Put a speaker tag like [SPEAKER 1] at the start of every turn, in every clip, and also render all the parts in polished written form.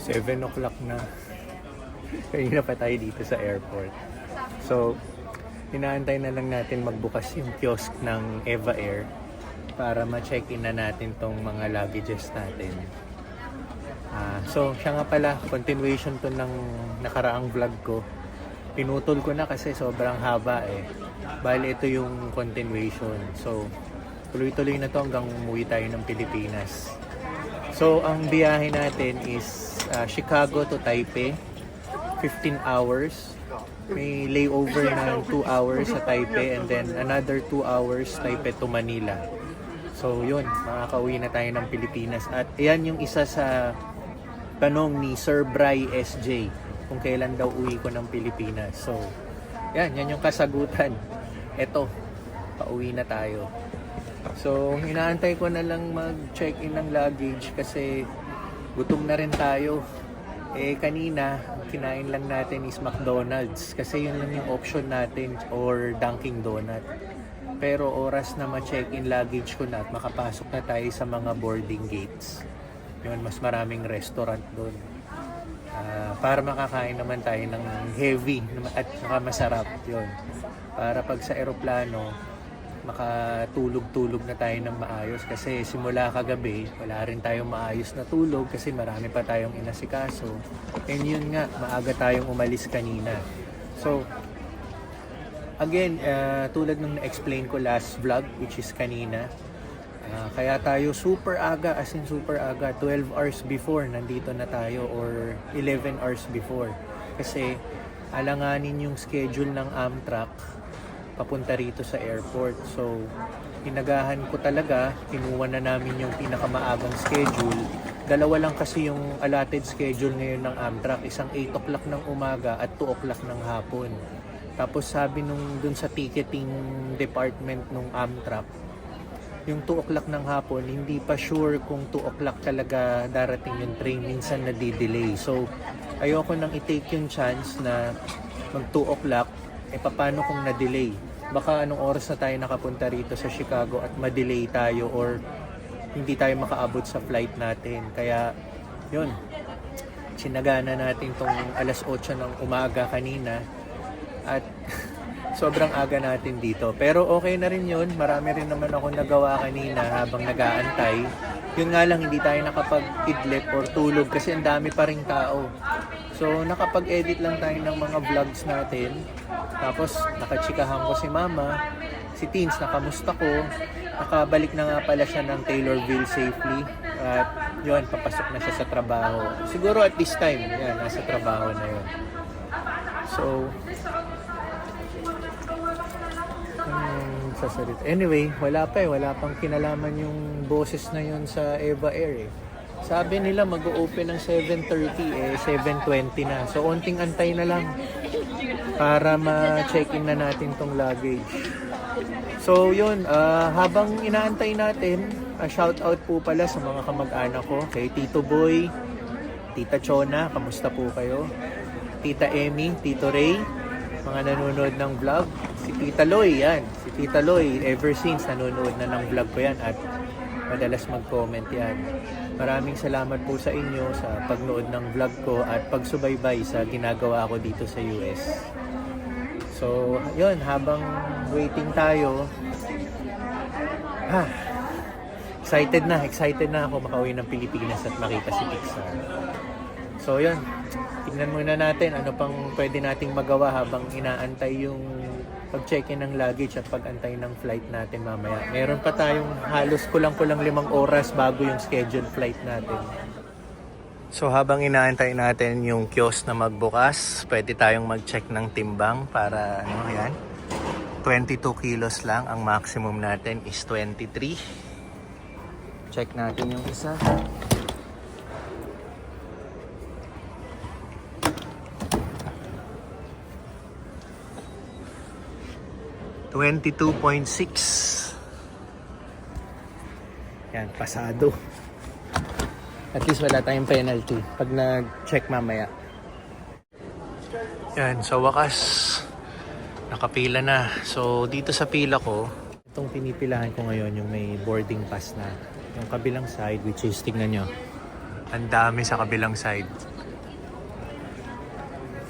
[SPEAKER 1] 7 o'clock na. Kanina pa tayo dito sa airport. So, inaantay na lang natin magbukas yung kiosk ng Eva Air para ma-check-in na natin tong mga luggages natin. So, siya nga pala, continuation to ng nakaraang vlog ko. Pinutol ko na kasi sobrang haba eh. Bali, ito yung continuation. So, tuloy-tuloy na to hanggang umuwi tayo ng Pilipinas. So, ang biyahe natin is Chicago to Taipei, 15 hours. May layover na 2 hours sa Taipei and then another 2 hours Taipei to Manila. So, yun, makakauwi na tayo ng Pilipinas. At yan yung isa sa tanong ni Sir Bry SJ kung kailan daw uwi ko ng Pilipinas. So, yan yung kasagutan. Eto, pauwi na tayo. So, inaantay ko na lang mag-check-in ng luggage kasi gutom na rin tayo. Kanina, kinain lang natin is McDonald's kasi yun lang yung option natin or Dunkin' Donut. Pero oras na ma-check-in luggage ko na at makapasok na tayo sa mga boarding gates. Yun, mas maraming restaurant doon. Para makakain naman tayo ng heavy at saka masarap. Yun. Para pag sa eroplano, makatulog-tulog na tayo ng maayos kasi simula kagabi wala rin tayong maayos na tulog kasi marami pa tayong inasikaso and yun nga, maaga tayong umalis kanina. So again, tulad ng na-explain ko last vlog which is kanina, kaya tayo super aga, as in super aga, 12 hours before nandito na tayo or 11 hours before kasi alanganin yung schedule ng Amtrak papunta rito sa airport. So, inagahan ko talaga, kinuha na namin yung pinakamaagang schedule. Dalawa lang kasi yung allotted schedule ngayon ng Amtrak, isang 8 o'clock ng umaga at 2 o'clock ng hapon. Tapos sabi dun sa ticketing department nung Amtrak, yung 2 o'clock ng hapon, hindi pa sure kung 2 o'clock talaga darating yung train, minsan nadidelay. So, ayoko nang i-take yung chance na mag 2 o'clock, paano kung na-delay? Baka anong oras na tayo nakapunta rito sa Chicago at ma-delay tayo or hindi tayo makaabot sa flight natin. Kaya, yun, sinagana natin tong alas 8 ng umaga kanina at sobrang aga natin dito. Pero okay na rin yun. Marami rin naman ako nagawa kanina habang nag-aantay. Yun nga lang, hindi tayo nakapag-idlip or tulog kasi ang dami pa ring tao. So, nakapag-edit lang tayo ng mga vlogs natin. Tapos, nakachikahan ko si Mama, si Teens, nakamusta ko. Nakabalik na nga pala siya ng Taylorville safely. At yun, papasok na siya sa trabaho. Siguro at this time, yan, nasa trabaho na yun. So, sasalit. Anyway, wala pang kinalaman yung boses na yun sa Eva Air eh. Sabi nila mag-o-open ng 7:30 7:20 na. So, onting antay na lang para ma-check-in na natin tong luggage. So, yun, habang inaantay natin, shout out po pala sa mga kamag-anak ko, kay Tito Boy, Tita Chona, kamusta po kayo? Tita Emmy, Tito Ray, mga nanonood ng vlog. Si Tita Loy, yan. Si Tita Loy, ever since nanonood na ng vlog ko yan at madalas mag-comment yan. Maraming salamat po sa inyo sa pagnood ng vlog ko at pagsubaybay sa ginagawa ko dito sa US. So, yun, habang waiting tayo, excited na ako makauwi ng Pilipinas at makita si Pixar. So, yun, tingnan muna natin ano pang pwede nating magawa habang inaantay yung pag-check-in ng luggage at pag-antay ng flight natin mamaya. Meron pa tayong halos kulang-kulang 5 oras bago yung scheduled flight natin. So habang inaantay natin yung kiosk na magbukas, pwede tayong mag-check ng timbang para yan. 22 kilos lang, ang maximum natin is 23. Check natin yung isa. $22.6. Yan, pasado. At least wala tayong penalty pag nag-check mamaya. Yan, sa wakas, nakapila na. So, dito sa pila ko, itong pinipilahan ko ngayon yung may boarding pass na. Yung kabilang side, which is, tignan nyo, Ang dami sa kabilang side.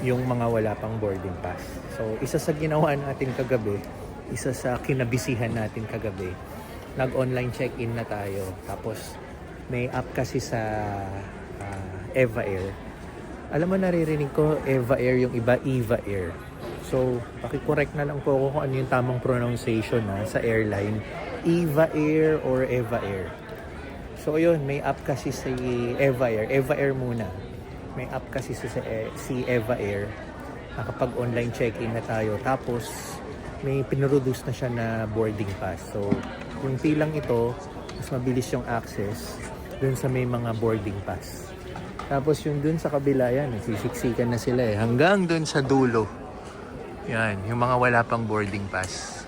[SPEAKER 1] Yung mga wala pang boarding pass. So, isa sa ginawa natin kagabi, isa sa kinabisihan natin kagabi, nag-online check-in na tayo. Tapos, may app kasi sa Eva Air. Alam mo, naririnig ko Eva Air, yung iba Eva Air. So, pakicorrect na lang po ako kung ano yung tamang pronunciation sa airline. Eva Air or Eva Air. So, yun, may app kasi si Eva Air. Eva Air muna. May app kasi si Eva Air. Nakapag-online check-in na tayo. Tapos, may pinroduce na siya na boarding pass. So, yung pilang ito, mas mabilis yung access dun sa may mga boarding pass. Tapos yung dun sa kabila, yan, nagsisiksikan na sila hanggang dun sa dulo. Yan, yung mga wala pang boarding pass.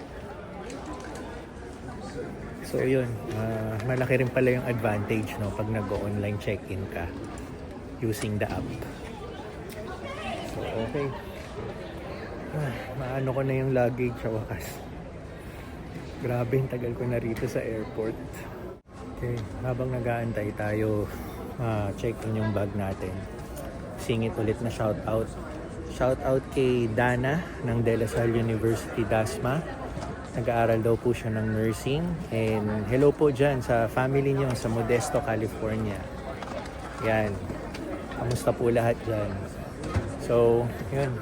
[SPEAKER 1] So yun, malaki rin pala yung advantage pag nag-online check-in ka using the app. So okay. Maano ko na yung luggage sa wakas. Grabe, yung tagal ko na rito sa airport. Okay, habang nag-aantay tayo, check-in yung bag natin. Singit ulit na shoutout. Shoutout kay Dana ng De La Salle University, Dasma. Nag-aaral daw po siya ng nursing. And hello po dyan sa family niyo sa Modesto, California. Yan. Kamusta po lahat dyan? So, yun.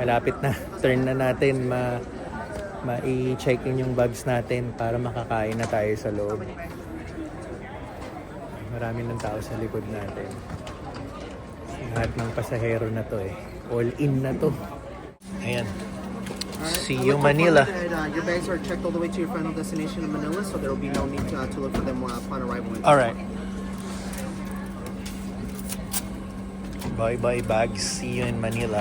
[SPEAKER 1] Malapit na. Turn na natin ma-i-check-in yung bags natin para makakain na tayo sa loob. Marami ng tao sa likod natin. Lahat ng pasahero na to all in na to. Ayan. See you, Manila.
[SPEAKER 2] Your bags are checked all the way to your final destination in Manila, so there will be no need to look for them upon arrival.
[SPEAKER 1] All right. Bye-bye bags. See you in Manila.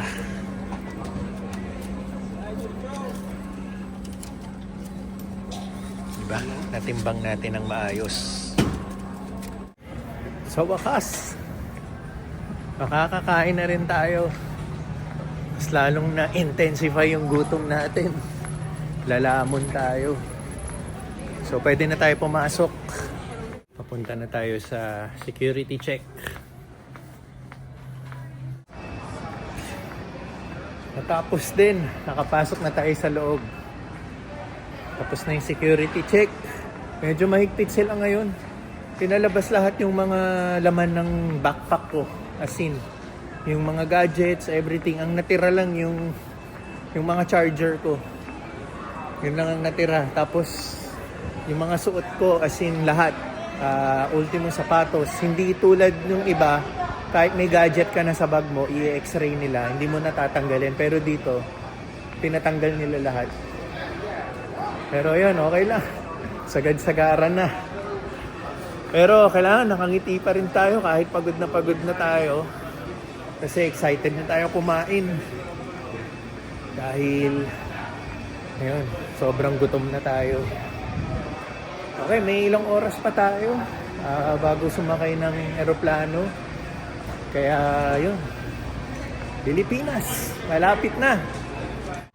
[SPEAKER 1] Diba? Natimbang natin ng maayos. Sa wakas, makakakain na rin tayo. Mas lalong na-intensify yung gutom natin. Lalamon tayo. So, pwede na tayo pumasok. Papunta na tayo sa security check. Natapos din. Nakapasok na tayo sa loob. Tapos na yung security check. Medyo mahigpit sila ngayon. Pinalabas lahat yung mga laman ng backpack ko. As in, yung mga gadgets, everything. Ang natira lang yung mga charger ko. Yun lang ang natira. Tapos, yung mga suot ko, as in lahat. Ultimo sapatos. Hindi tulad nung iba, kahit may gadget ka na sa bag mo, i-x-ray nila. Hindi mo natatanggalin. Pero dito, pinatanggal nila lahat. Pero yun, okay lang. Sagad-sagaran na. Pero kailangan nakangiti pa rin tayo kahit pagod na tayo. Kasi excited na tayo kumain. Dahil, ayun, sobrang gutom na tayo. Okay, may ilang oras pa tayo bago sumakay ng eroplano. Kaya, yun, Pilipinas, malapit na.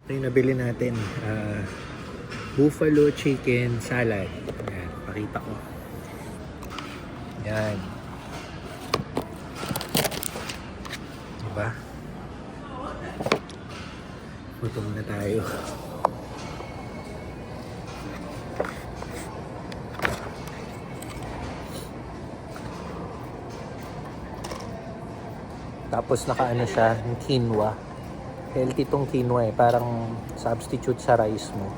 [SPEAKER 1] Ito yung nabili natin. Buffalo chicken salad. Ayan, pakita ko. Yan. Diba? Gutom na tayo. Tapos nakaano siya, yung quinoa. Healthy tong quinoa parang substitute sa rice mo.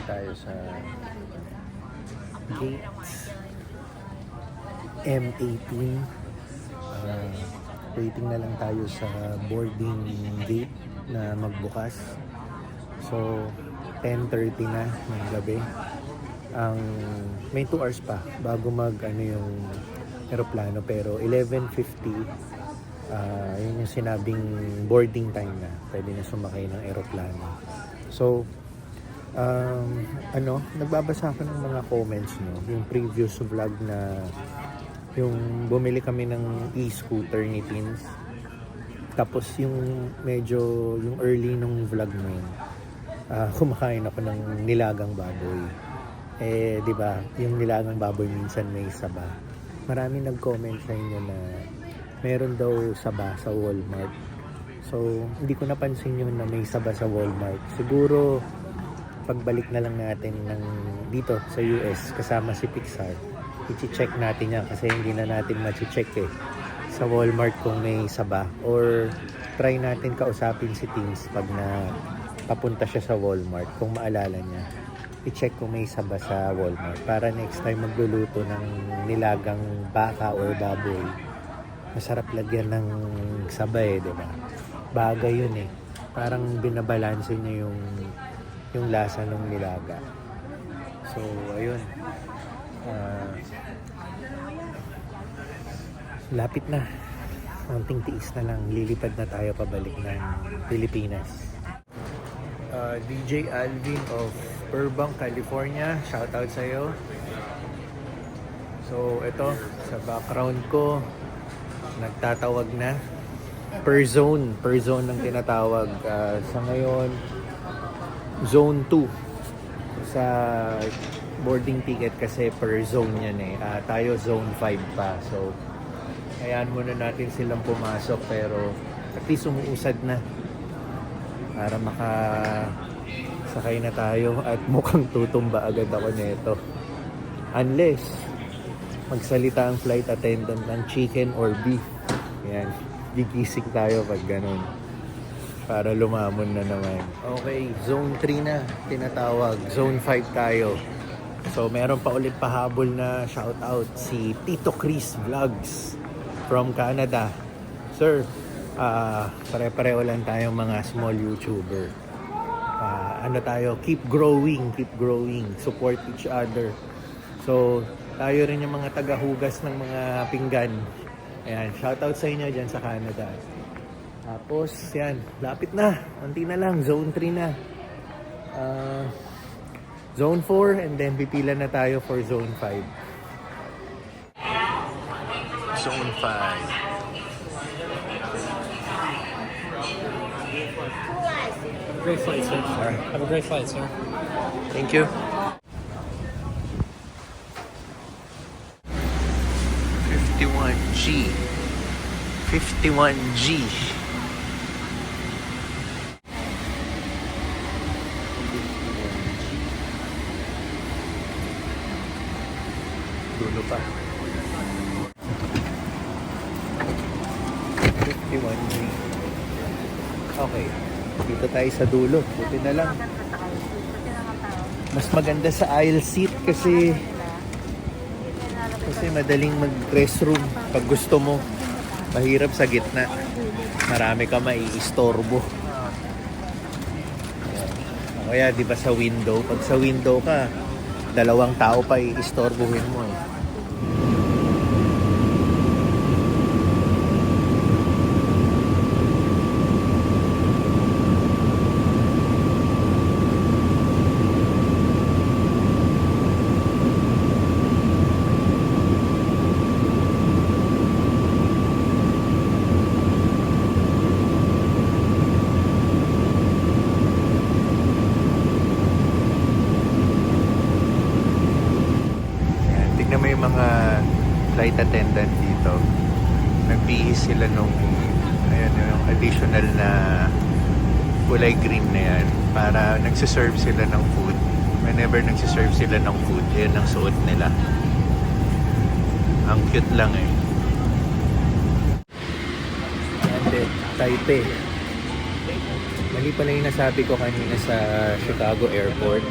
[SPEAKER 1] Tayo sa gate M18. Waiting na lang tayo sa boarding gate na magbukas. So 10:30 na ng gabi. May 2 hours pa bago yung eroplano, pero 11:50 yun yung sinabing boarding time na pwede na sumakay ng eroplano. So nagbabasa ako ng mga comments yung previous vlog na yung bumili kami ng e-scooter ni Teens. Tapos yung medyo, yung early nung vlog mo yun, kumakain ako ng nilagang baboy. Eh, di ba, yung nilagang baboy minsan may saba. Marami nag-comment sa inyo na meron daw saba sa Walmart. So, hindi ko napansin yun na may saba sa Walmart. Siguro, pagbalik na lang natin ng dito sa US kasama si Pixar, i-check natin yan kasi hindi na natin ma-check sa Walmart kung may saba, or try natin kausapin si Teams pag na papunta siya sa Walmart kung maalala niya, i-check kung may saba sa Walmart para next time magluluto ng nilagang baka or baboy, masarap lagyan ng saba di ba? Bagay yun parang binabalanse niya yung lasa ng nilaga. So ayun, lapit na, konting tiis na lang, lilipad na tayo pabalik ng Pilipinas. DJ Alvin of Burbank, California, shoutout sa'yo. So ito, sa background ko, nagtatawag na per zone ng tinatawag. Sa ngayon, zone 2 sa boarding ticket kasi per zone yan tayo zone 5 pa, so hayaan muna natin silang pumasok, pero at least umuusad na para makasakay na tayo at mukhang tutumba agad ako nito unless magsalita ang flight attendant ng chicken or beef. Yan, gigising tayo pag ganun para lumamon na naman. Okay, zone 3 na tinatawag, zone 5 tayo. So meron pa ulit pahabol na shoutout si Tito Chris Vlogs from Canada. Sir, pare-pareho lang tayong mga small YouTuber. Keep growing, support each other. So, tayo rin yung mga tagahugas ng mga pinggan. Ayan, shoutout sa inyo dyan sa Canada. Tapos, yan, lapit na. Unti na lang, zone 3 na. Zone 4, and then pipila na tayo for zone 5. Zone 5.
[SPEAKER 3] Great flight, sir.
[SPEAKER 1] Alright.
[SPEAKER 3] Have a great flight, sir.
[SPEAKER 1] Thank you. 51G. 51G. Dulo pa. 51G. Okay. Dito tayo sa dulo. Buti na lang. Mas maganda sa aisle seat kasi madaling mag-restroom pag gusto mo. Mahirap sa gitna. Marami ka maiistorbo. Kaya di ba sa window, pag sa window ka, dalawang tao pa iistorbohin mo. May mga flight attendant dito, nagbihis sila nung yung additional na kulay green na yan para nagsiserve sila ng food. Whenever nagsiserve sila ng food, yan ang suot nila. Ang cute lang And then, Taipei. Mali pala yung nasabi ko kanina sa Chicago Airport.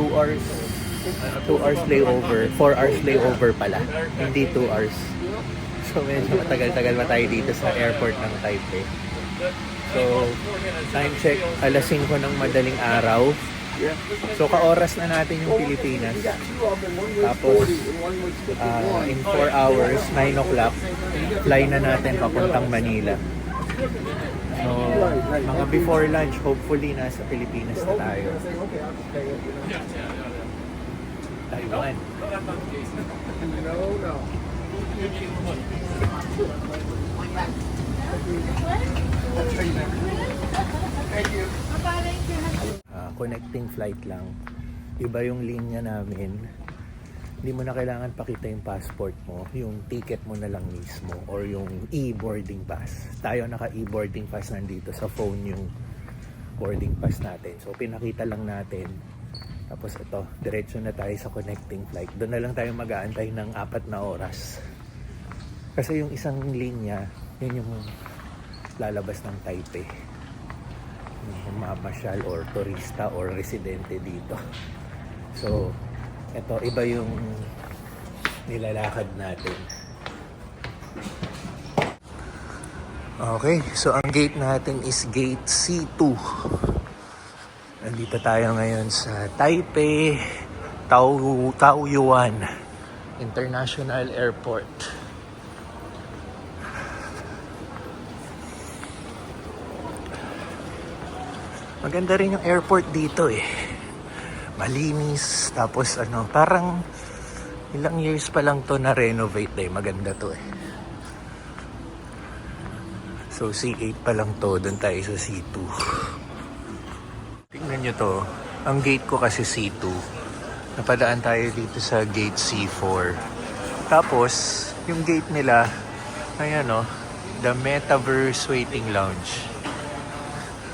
[SPEAKER 1] 2 hours layover, 4 hours layover pala, hindi 2 hours. So medyo matagal-tagal pa tayo dito sa airport ng Taipei. So time check, 5:00 ng madaling araw. So ka-oras na natin yung Pilipinas. Tapos in 4 hours, 9 o'clock, fly na natin papuntang Manila. So mga before lunch, hopefully nasa Pilipinas na tayo. Taiwan. No. Connecting flight lang. Iba yung linya namin. Hindi mo na kailangan pakita yung passport mo, yung ticket mo na lang mismo or yung e-boarding pass. Tayo naka e-boarding pass nandito sa phone yung boarding pass natin. So pinakita lang natin. Tapos ito, diretso na tayo sa connecting flight. Doon na lang tayo mag-aantay ng 4 na oras. Kasi yung isang linya, yun yung lalabas ng Taipei. Yung mamasyal or turista or residente dito. So, ito, iba yung nilalakad natin. Okay, so ang gate natin is gate C2. Nandito tayo ngayon sa Taipei Taoyuan International Airport. Maganda rin yung airport dito eh. Malinis, tapos parang ilang years pa lang to na renovate eh. Maganda to eh. So C8 pa lang to, doon tayo sa C2. Tingnan nyo to, ang gate ko kasi C2. Napadaan tayo dito sa gate C4. Tapos, yung gate nila, ayan o, the Metaverse Waiting Lounge.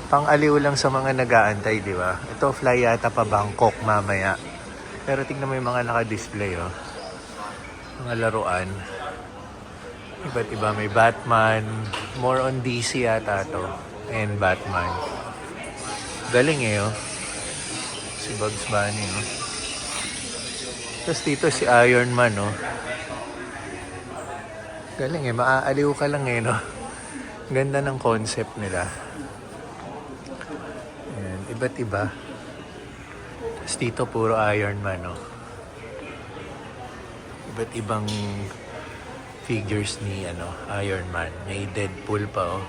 [SPEAKER 1] Pang-aliw lang sa mga nag-aantay, di ba? Ito, fly yata pa Bangkok mamaya. Pero tingnan mo yung mga naka-display, oh. Mga laruan. Iba't iba, may Batman. More on DC yata to. And Batman. Galing eh, oh. Si Bugs Bunny, oh. Tapos dito si Iron Man, oh. Galing eh, maaaliw ka lang eh, no? Ganda ng concept nila. Iba't iba. Tapos dito puro Iron Man, no? Iba't ibang figures ni Iron Man. May Deadpool pa, oh.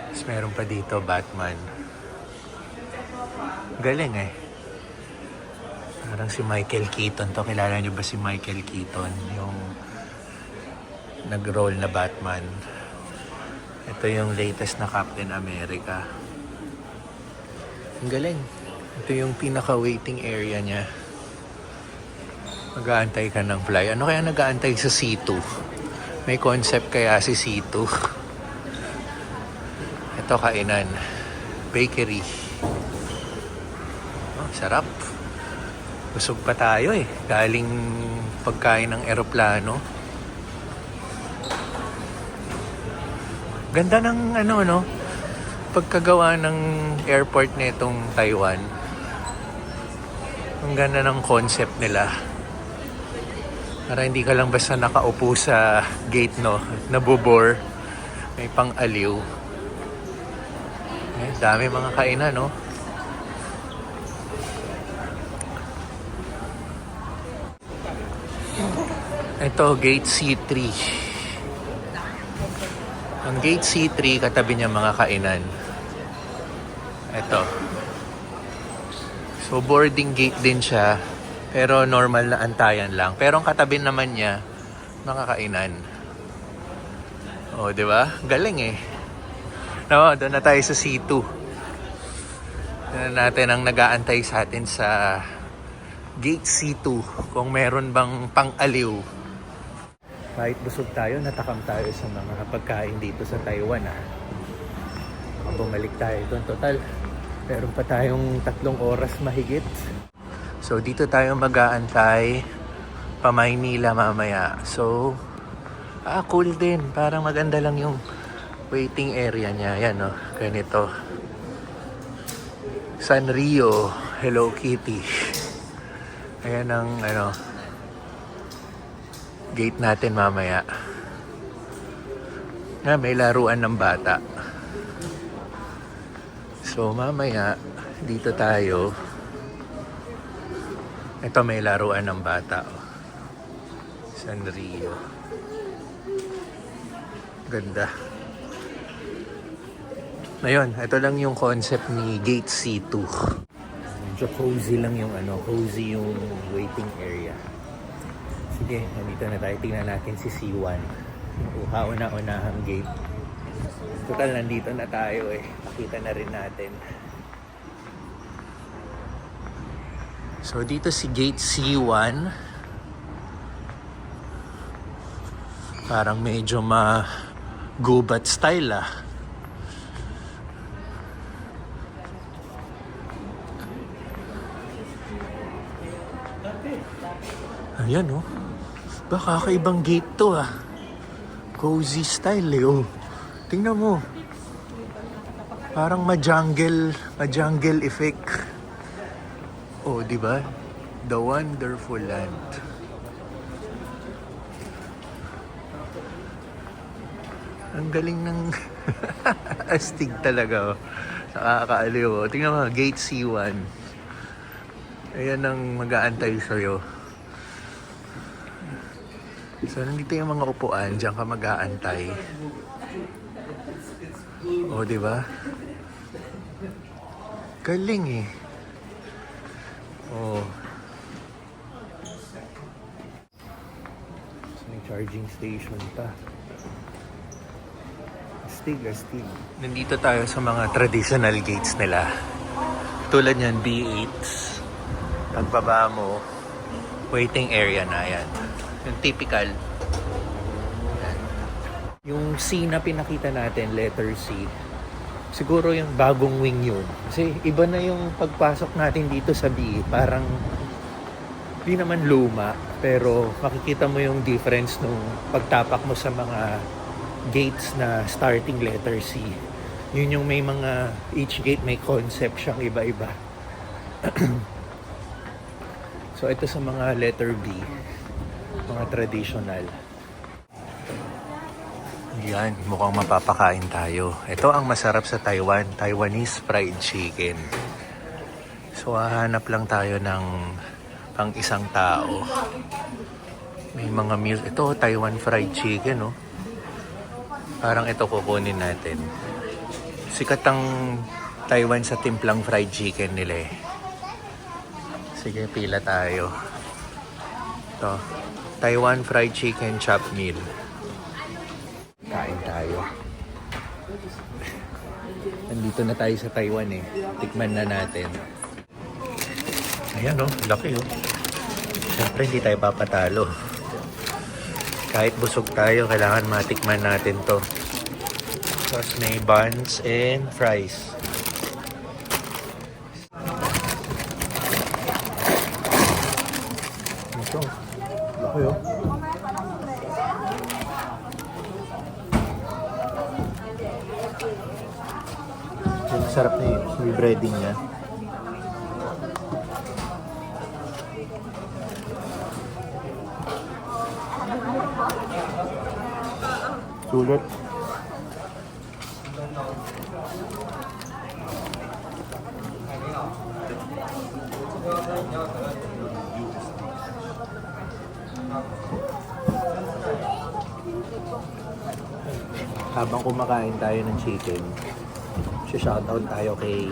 [SPEAKER 1] Tapos meron pa dito Batman. Galing eh. Parang si Michael Keaton to. Kilala niyo ba si Michael Keaton? Yung nag-role na Batman. Ito yung latest na Captain America. Ang galing. Ito yung pinaka-waiting area niya. Mag-aantay ka ng fly. Ano kaya nag-aantay sa C2? May concept kaya si C2? Ito kainan. Bakery. Oh, sarap. Busog pa tayo eh. Galing pagkain ng eroplano. Ganda ng pagkagawa ng airport nitong Taiwan. Ang ganda ng concept nila. Para hindi ka lang basta nakaupo sa gate, no? Nabobore. May pang-aliw. Eh, dami mga kainan, no? Ito, gate C3. Ang gate C3, katabi niya mga kainan. Ito. So, boarding gate din siya. Pero normal na antayan lang. Pero ang katabi naman niya, mga kainan. O, di ba? Galing eh. No, doon na tayo sa C2. Doon natin ang nag-aantay sa atin sa gate C2. Kung meron bang pang-aliw. Kahit busog tayo, natakam tayo sa mga pagkain dito sa Taiwan. Bumalik tayo doon. Total, meron pa tayong 3 oras mahigit. So, dito tayo mag-aantay pa Maynila mamaya. So, cool din. Parang maganda lang yung waiting area niya. Yan, no? Ganito. Sanrio, Hello Kitty. Ayan ang, gate natin mamaya. May laruan ng bata. So mamaya dito tayo. Ito may laruan ng bata. Sanrio. Ganda. Ngayon, ito lang yung concept ni Gate C2. Medyo cozy lang yung cozy yung waiting area. Sige, nandito na tayo. Tingnan natin si C1. Kauna-unahang gate. Total, nandito na tayo eh. Nakita na rin natin. So, dito si Gate C1. Parang medyo gubat style ah. Ayan oh. Baka kakaibang gate to ah. Cozy style eh oh. Tingnan mo. Parang ma-jungle effect. Oh, di ba? The Wonderful Land. Ang galing ng astig talaga oh. Nakakaaliw oh. Tingnan mo, Gate C1. Ayan ang mag-aantay sa'yo. So, nandito yung mga upuan. Diyan ka mag-aantay. O, di ba? Galing eh. Oh. So, may charging station pa. Astig. Nandito tayo sa mga traditional gates nila. Tulad yan, B8s. Pagbaba mo, waiting area na yan. Yung typical. Yan. Yung C na pinakita natin, letter C, siguro yung bagong wing yun. Kasi iba na yung pagpasok natin dito sa B. Parang di naman luma, pero makikita mo yung difference nung pagtapak mo sa mga gates na starting letter C. Yun yung may mga, each gate may concept siyang iba-iba. So ito sa mga letter B, mga traditional. Yan, mukhang mapapakain tayo. Ito ang masarap sa Taiwan, Taiwanese fried chicken. So hahanap lang tayo ng pang isang tao. May mga meals. Ito, Taiwan fried chicken, oh. Parang ito kukunin natin. Sikat ang Taiwan sa timplang fried chicken nila eh. Sige, pila tayo. Ito, Taiwan fried chicken chop meal. Kain tayo. Nandito na tayo sa Taiwan eh. Tikman na natin. Ayan oh, laki oh. Siyempre hindi tayo papatalo. Kahit busog tayo, kailangan matikman natin to. Tapos may buns and fries. Ito, laki oh. Yung sarap na yun. May breading niya. Sulit. Habang kumakain tayo ng chicken, shoutout tayo kay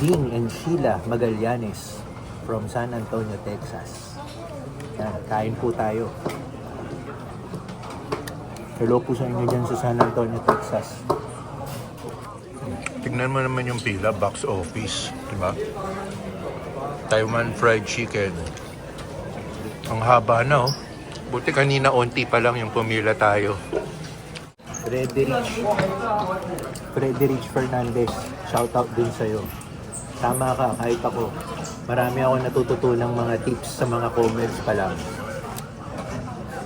[SPEAKER 1] Dean and Sheila Magallanes from San Antonio, Texas. Yan, kain po tayo. Hello po sa inyo dyan sa San Antonio, Texas.
[SPEAKER 4] Tignan mo naman yung pila, box office, di ba? Taiwan fried chicken. Ang haba na oh. Buti kanina onti pa lang yung pumila tayo.
[SPEAKER 1] Frederick Fernandez, shoutout din sa'yo. Tama ka, kahit ako. Marami ako natututunang mga tips sa mga comments pa lang.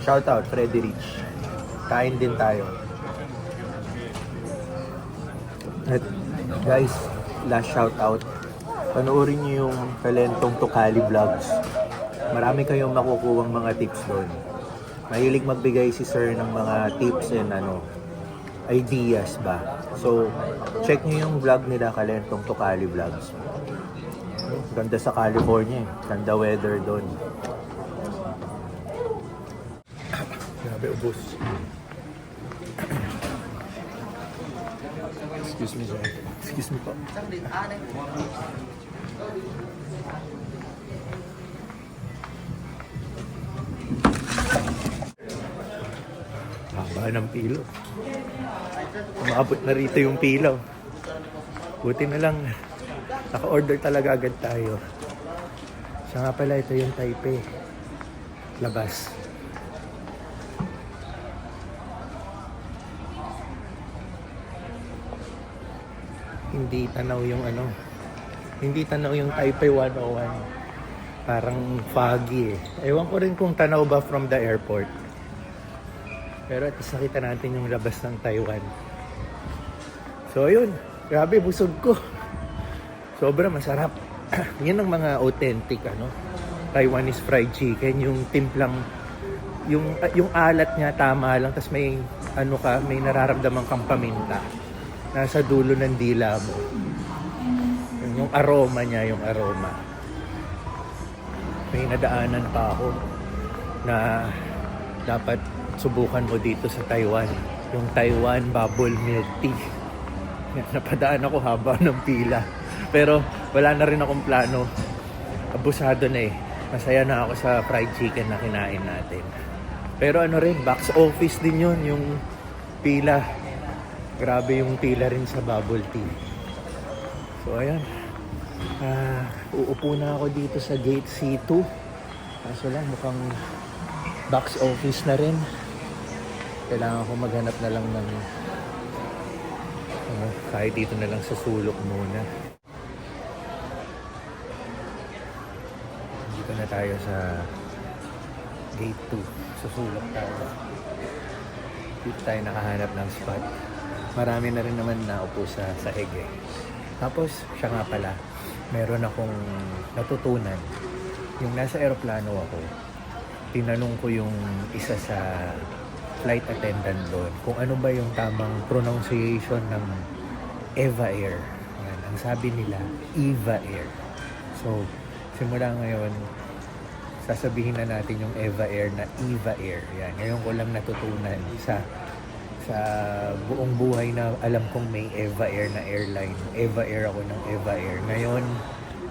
[SPEAKER 1] Shoutout, Frederick. Kain din tayo. At guys, last shoutout. Panoorin niyo yung Talentong Tukali Vlogs. Marami kayong makukuhang mga tips doon. Mahilig magbigay si sir ng mga tips and ideas ba. So, check niyo yung vlog nila, Talentong Tukali Vlogs. Ganda sa California eh. Ganda weather doon. Grabe, ubos. Excuse me, sir. Excuse me po. Haba. haba ng pila. Umabot na rito yung pila. Buti na lang, naka-order talaga agad tayo. Siya nga pala, ito yung Taipei. Labas. Hindi tanaw yung ano. Hindi tanaw yung Taipei 101. Parang foggy eh. Ewan ko rin kung tanaw ba from the airport. Pero at least nakita natin yung labas ng Taiwan. So ayun, grabe busog ko. Sobra masarap. Yan ang mga authentic ano. Taiwanese fried chicken, yung timplang yung alat niya tama lang, tapos may ano ka, may nararamdaman kang paminta nasa dulo ng dila mo. Yung aroma niya, yung aroma. May nadaanan pa ako na dapat subukan mo dito sa Taiwan. Yung Taiwan bubble milk tea. Napadaan ako haba ng pila. Pero wala na rin akong plano. Abusado na eh. Masaya na ako sa fried chicken na kinain natin. Pero ano rin, box office din yun, yung pila. Grabe yung pila rin sa bubble tea. So ayan. Uupo na ako dito sa gate C2. Kaso lang mukhang box office na rin. Kailangan ko maghanap na lang ng kahit dito na lang sa sulok muna. Dito na tayo sa gate 2. Sa sulok tayo. Dito tayo nakahanap ng spot. Marami na rin naman naupo sa sahig eh. Tapos, siya nga pala, meron akong natutunan. Yung nasa aeroplano ako, tinanong ko yung isa sa flight attendant doon kung ano ba yung tamang pronunciation ng Eva Air. Yan, ang sabi nila, Eva Air. So, simula ngayon, sasabihin na natin yung Eva Air na Eva Air. Yan, ngayon ko lang natutunan sa buong buhay na alam kong may Eva Air na airline. Eva Air ako ng Eva Air. Ngayon,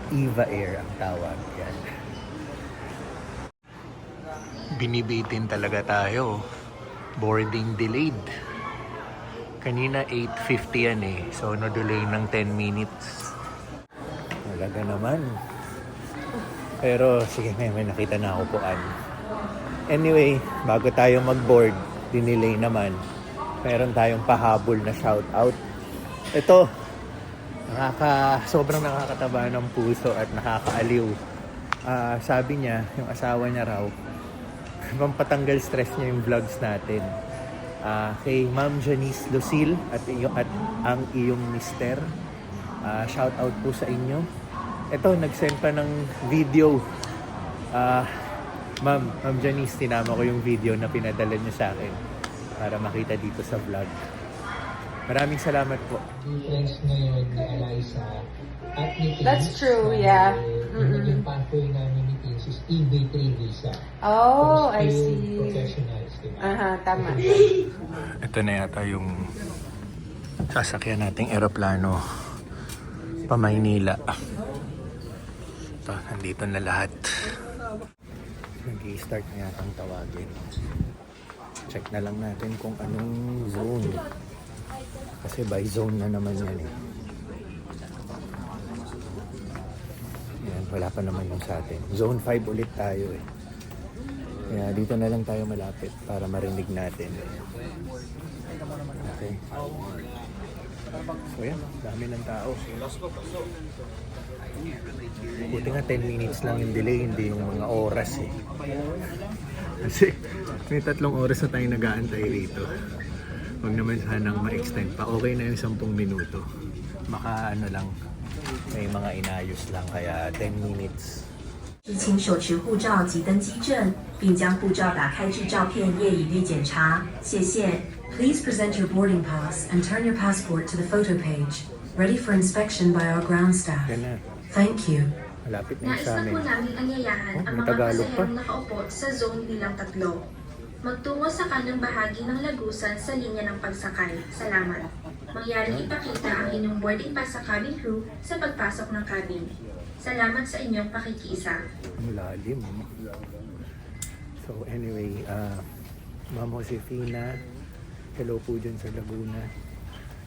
[SPEAKER 1] Eva Air ang tawag. Yan. Binibitin talaga tayo. Boarding delayed. Kanina 8:50 yan eh. So, no-delay ng 10 minutes. Talaga naman. Pero, sige, may nakita na ako puan. Anyway, bago tayo mag-board, dinelay naman. Meron tayong pahabol na shoutout. Ito, sobrang nakakataba ng puso at nakakaaliw. Sabi niya, yung asawa niya raw, pampatanggal stress niya yung vlogs natin. Kay Ma'am Janice Lucille at ang iyong mister. Shoutout po sa inyo. Ito, nag-send pa ng video. Ma'am Janice, tinama ko yung video na pinadala niyo sa akin para makita dito sa vlog. Maraming salamat po.
[SPEAKER 5] Friends ngayon ni Eliza at ni Pins.
[SPEAKER 6] That's true, yeah.
[SPEAKER 5] Yung naging pathway namin ni Pins is EB3 visa.
[SPEAKER 6] Oh,
[SPEAKER 5] For
[SPEAKER 6] I
[SPEAKER 5] skilled
[SPEAKER 6] see.
[SPEAKER 5] professionals, diba?
[SPEAKER 6] Aha, tama.
[SPEAKER 4] Ito na yata yung sasakyan nating eroplano pa Maynila. Ito, nandito na lahat. Nag-i-start na yatang tawagin. Check na lang natin kung anong zone. Kasi by zone na naman yan eh. Yan, wala pa naman yung sa atin. Zone 5 ulit tayo eh. Kaya dito na lang tayo malapit para marinig natin. Okay. So yan, dami ng tao. Buti nga 10 minutes lang yung delay, hindi yung mga oras eh. Kasi may 3 oras na tayo nag-aantay rito. Huwag naman sanang ma-extend pa. Okay na yung 10 minuto. Baka ano lang, may mga inayos lang, kaya 10 minutes.
[SPEAKER 7] 请手持护照及登机证，并将护照打开至照片页一律检查。谢谢。Please present your boarding pass and turn your passport to the photo page. Ready for inspection by our ground staff.
[SPEAKER 1] Yan na,
[SPEAKER 7] Thank you.
[SPEAKER 1] malapit na yung
[SPEAKER 8] Nais
[SPEAKER 1] sa
[SPEAKER 8] na
[SPEAKER 1] amin.
[SPEAKER 8] po namin anyayahan
[SPEAKER 1] Oh,
[SPEAKER 8] ang
[SPEAKER 1] may
[SPEAKER 8] mga
[SPEAKER 1] Tagalog pa.
[SPEAKER 8] pasaherong nakaupo sa zone bilang 3. Magtungo sa kanang bahagi ng lagusan sa linya ng pagsakay. Salamat. Mangyaring ipakita ang inyong boarding pass sa cabin crew sa pagpasok ng cabin. Salamat sa inyong pakikiisa.
[SPEAKER 1] Ang lalim. So anyway, Ma'am Josefina,
[SPEAKER 4] Hello po dyan sa Laguna.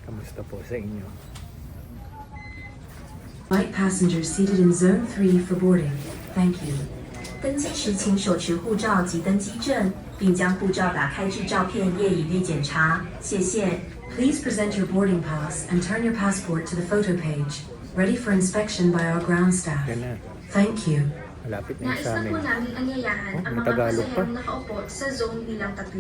[SPEAKER 4] Kamusta po sa inyo?
[SPEAKER 7] Flight passengers seated in Zone 3 for boarding. Thank you. 登机时请手持护照及登机证，并将护照打开至照片页以利检查。谢谢。Please present your boarding pass and turn your passport to the photo page. Ready for inspection by our ground staff.
[SPEAKER 4] Yan na.
[SPEAKER 7] Thank you.
[SPEAKER 4] Malapit na yung
[SPEAKER 8] Nais
[SPEAKER 4] sa
[SPEAKER 8] na
[SPEAKER 4] amin.
[SPEAKER 8] po namin anyayahan
[SPEAKER 4] Oh,
[SPEAKER 8] ang
[SPEAKER 4] may
[SPEAKER 8] mga
[SPEAKER 4] Tagalog pa.
[SPEAKER 8] pasaherong nakaupo sa zone bilang 3.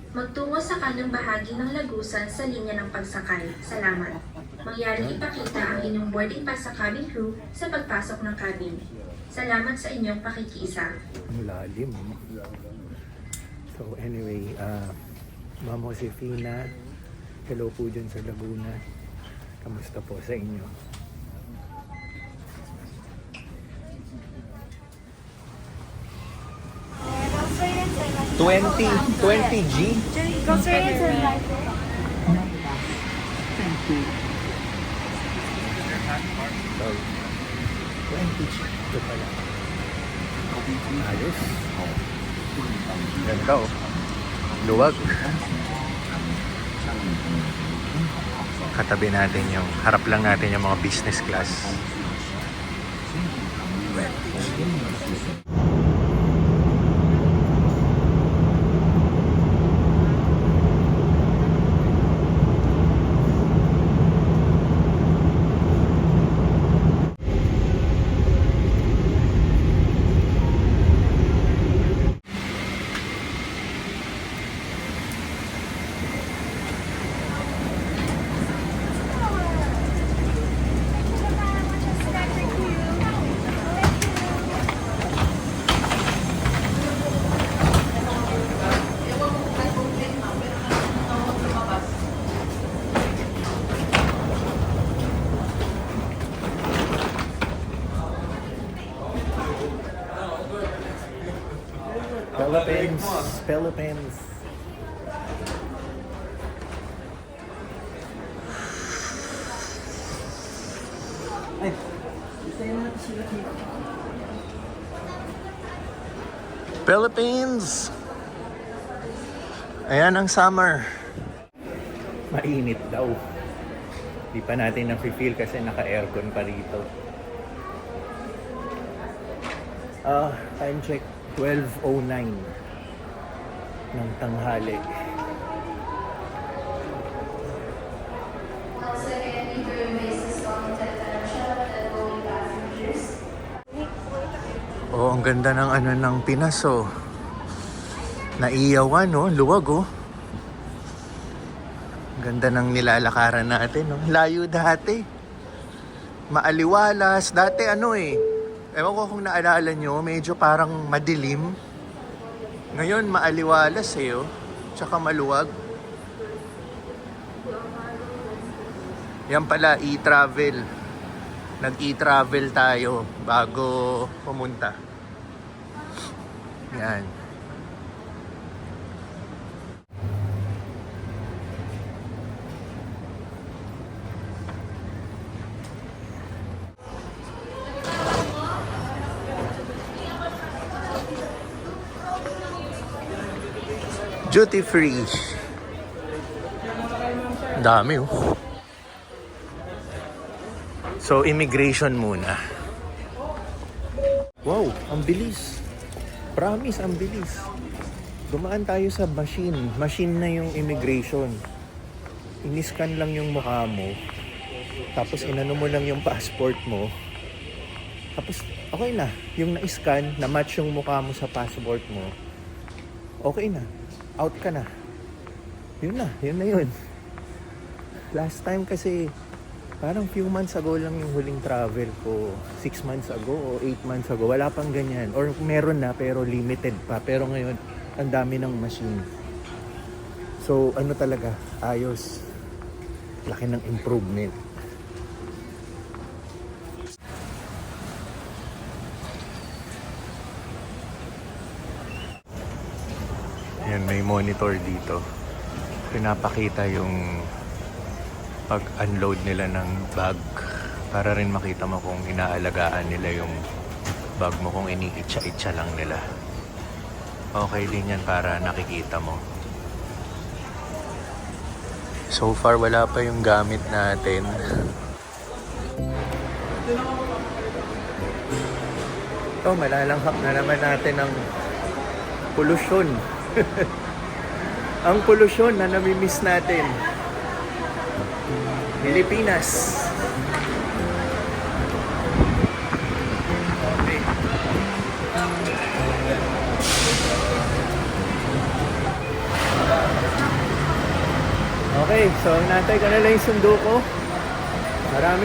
[SPEAKER 8] Magtungo sa kanang bahagi ng lagusan sa linya ng pagsakay. Salamat. Mangyaring ipakita ang inyong boarding pass sa cabin crew sa pagpasok ng cabin. Salamat sa inyong pakikiisa.
[SPEAKER 4] Ang lalim. So anyway, Ma'am Josefina, hello po dyan sa Laguna. Kamusta po sa inyo? $20G? Sorry. 20G. Ito pala. Ayos. Ganda oh. Luwag. Katabi natin yung, harap lang natin yung mga business class. Philippines. Philippines. Ayan ang summer. Mainit daw. Di pa natin na-feel kasi naka-aircon pa rito. Time check 12:09 ng tanghali. Oh, ang ganda ng ano ng Pinas oh. Naiyawan oh, luwag oh. Ang ganda ng nilalakaran natin oh. Layo dati. Maaliwalas. Dati ano eh. Ewan ko kung naalala nyo, medyo parang madilim. Ngayon maaliwalas eh oh. Tsaka maluwag. Yan pala, e-travel. Nag-e-travel tayo bago pumunta. Yan. Duty free. Dami oh. So, immigration muna. Wow, ang bilis. Promise, ang bilis. Dumaan tayo sa machine. Machine na yung immigration. Iniscan lang yung mukha mo. Tapos inano mo lang yung passport mo. Tapos, okay na. Yung na-scan, na-match yung mukha mo sa passport mo. Okay na. Out ka na. Yun na yun. Last time kasi, parang few months ago lang yung huling travel ko. 6 months ago o 8 months ago. Wala pang ganyan. Or meron na pero limited pa. Pero ngayon, ang dami ng machine. So, ano talaga? Ayos. Laki ng improvement. Yan, may monitor dito. Pinapakita yung pag-unload nila ng bag para rin makita mo kung inaalagaan nila yung bag mo, kung iniitsa-itsa lang nila. Okay din yan para nakikita mo. So far, wala pa yung gamit natin. Ito, malalanghap na naman natin ang polusyon. Ang polusyon na namimiss natin. Pilipinas. Okay. Okay, so natay ko na lang yung sundo ko.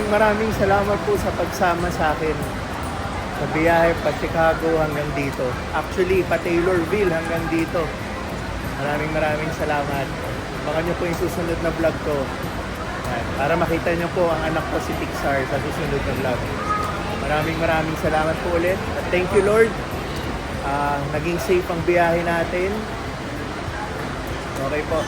[SPEAKER 4] Maraming salamat po sa pagsama sa akin sa biyahe pa Chicago hanggang dito. Actually, pa Taylorville hanggang dito. Maraming salamat. Abangan nyo po yung susunod na vlog ko. Yan, para makita nyo po ang anak ko si Pixar sa susunod na vlog. Maraming salamat po ulit. At thank you Lord. Naging safe ang biyahe natin. Okay po.